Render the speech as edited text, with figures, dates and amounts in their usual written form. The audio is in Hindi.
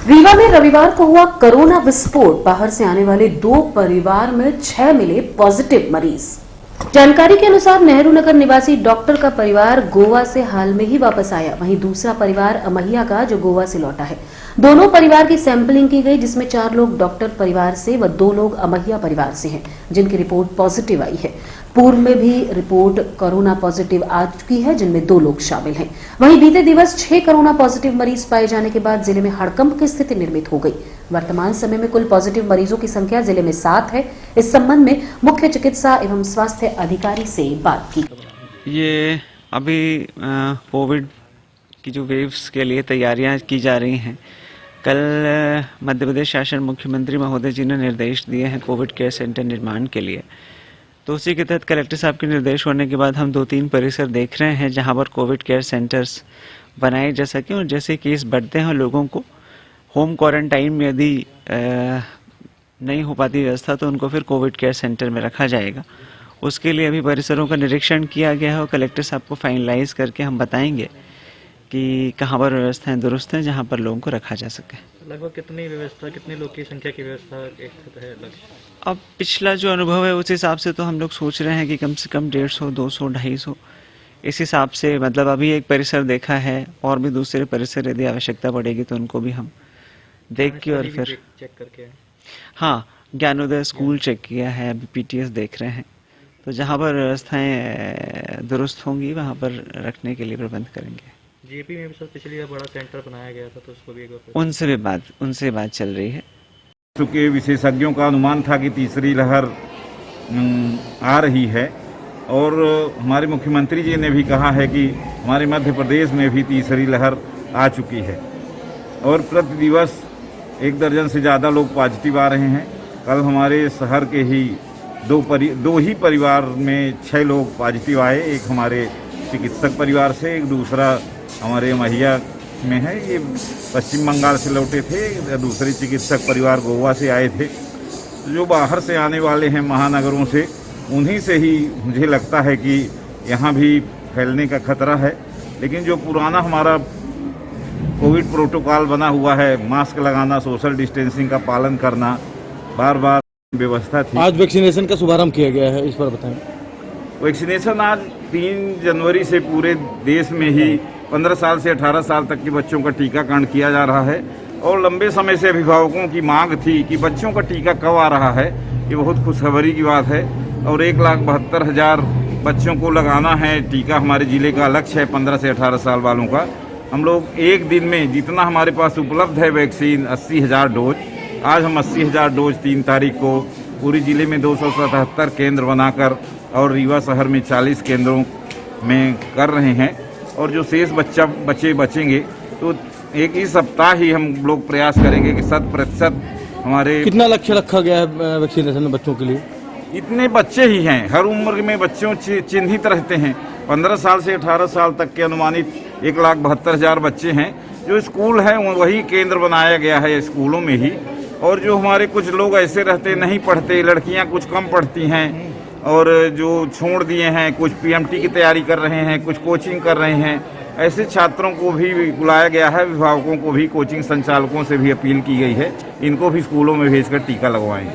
रीवा में रविवार को हुआ कोरोना विस्फोट। बाहर से आने वाले 2 परिवार में 6 मिले पॉजिटिव मरीज। जानकारी के अनुसार नेहरू नगर निवासी डॉक्टर का परिवार गोवा से हाल में ही वापस आया। वहीं दूसरा परिवार अमहिया का जो गोवा से लौटा है। दोनों परिवार की सैंपलिंग की गई, जिसमें 4 लोग डॉक्टर परिवार से व 2 लोग अमहिया परिवार से हैं, जिनकी रिपोर्ट पॉजिटिव आई है। पूर्व में भी रिपोर्ट कोरोना पॉजिटिव आ चुकी है, जिनमें 2 लोग शामिल हैं। वहीं बीते दिवस 6 कोरोना पॉजिटिव मरीज पाए जाने के बाद जिले में हड़कंप की स्थिति निर्मित हो गई। वर्तमान समय में कुल पॉजिटिव मरीजों की संख्या जिले में 7 है। इस संबंध में मुख्य चिकित्सा एवं स्वास्थ्य अधिकारी से बात की। ये अभी कोविड की जो वेव्स के लिए तैयारियां की जा रही हैं। कल मध्य प्रदेश शासन मुख्यमंत्री महोदय जी ने निर्देश दिए हैं कोविड केयर सेंटर निर्माण के लिए। तो उसी के तहत कलेक्टर साहब के निर्देश होने के बाद हम 2-3 परिसर देख रहे हैं जहां पर कोविड केयर सेंटर्स बनाए जा सकें, और जैसे केस बढ़ते हैं लोगों को होम क्वारंटाइन में यदि नहीं हो पाती व्यवस्था तो उनको फिर कोविड केयर सेंटर में रखा जाएगा। उसके लिए अभी परिसरों का निरीक्षण किया गया है और कलेक्टर साहब को फाइनलाइज करके हम बताएंगे कि कहाँ पर व्यवस्थाएं दुरुस्त हैं जहाँ पर लोगों को रखा जा सके। लगभग कितनी व्यवस्था, कितने लोग की संख्या की व्यवस्था एक है लक्ष्य? अब पिछला जो अनुभव है उस हिसाब से तो हम लोग सोच रहे हैं कि कम से कम 150, 200, 250 इस हिसाब से, मतलब अभी एक परिसर देखा है और भी दूसरे परिसर यदि आवश्यकता पड़ेगी तो उनको भी हम देख के और फिर चेक करके। हाँ, ज्ञानोदय स्कूल चेक किया है, अभी पीटीएस देख रहे हैं। तो जहाँ पर व्यवस्थाएं दुरुस्त होंगी वहाँ पर रखने के लिए प्रबंध करेंगे। जीपी में भी सर पिछली बार बड़ा सेंटर बनाया गया था तो उसको भी उनसे बात चल रही है। चूँकि विशेषज्ञों का अनुमान था कि तीसरी लहर आ रही है और हमारे मुख्यमंत्री जी ने भी कहा है कि हमारे मध्य प्रदेश में भी तीसरी लहर आ चुकी है और प्रति दिवस 1 दर्जन से ज़्यादा लोग पॉजिटिव आ रहे हैं। कल हमारे शहर के ही दो ही परिवार में 6 लोग पॉजिटिव आए। एक हमारे चिकित्सक परिवार से, एक दूसरा हमारे महिया में है, ये पश्चिम बंगाल से लौटे थे। दूसरे चिकित्सक परिवार गोवा से आए थे। जो बाहर से आने वाले हैं महानगरों से, उन्हीं से ही मुझे लगता है कि यहाँ भी फैलने का खतरा है। लेकिन जो पुराना हमारा कोविड प्रोटोकॉल बना हुआ है, मास्क लगाना, सोशल डिस्टेंसिंग का पालन करना, बार बार व्यवस्था थी। आज वैक्सीनेशन का शुभारंभ किया गया है, इस पर बताएं। वैक्सीनेशन आज 3 जनवरी से पूरे देश में ही 15 साल से 18 साल तक के बच्चों का टीकाकरण किया जा रहा है और लंबे समय से अभिभावकों की मांग थी कि बच्चों का टीका कब आ रहा है। ये बहुत खुशखबरी की बात है और 1,72,000 बच्चों को लगाना है टीका। हमारे जिले का लक्ष्य है 15 से 18 साल वालों का। हम लोग एक दिन में जितना हमारे पास उपलब्ध है वैक्सीन 80,000 डोज, आज हम 80,000 डोज 3 तारीख को पूरी जिले में 277 केंद्र बनाकर और रीवा शहर में 40 केंद्रों में कर रहे हैं। और जो शेष बचेंगे तो एक ही सप्ताह ही हम लोग प्रयास करेंगे कि 100% हमारे। कितना लक्ष्य रखा गया है वैक्सीनेशन में बच्चों के लिए? इतने बच्चे ही हैं, हर उम्र में बच्चों चिन्हित रहते हैं। 15 साल से 18 साल तक के अनुमानित 1,72,000 बच्चे हैं। जो स्कूल हैं वही केंद्र बनाया गया है स्कूलों में ही। और जो हमारे कुछ लोग ऐसे रहते नहीं पढ़ते, लड़कियां कुछ कम पढ़ती हैं और जो छोड़ दिए हैं, कुछ पीएमटी की तैयारी कर रहे हैं, कुछ कोचिंग कर रहे हैं, ऐसे छात्रों को भी बुलाया गया है। अभिभावकों को भी, कोचिंग संचालकों से भी अपील की गई है, इनको भी स्कूलों में भेजकर टीका लगवाएं।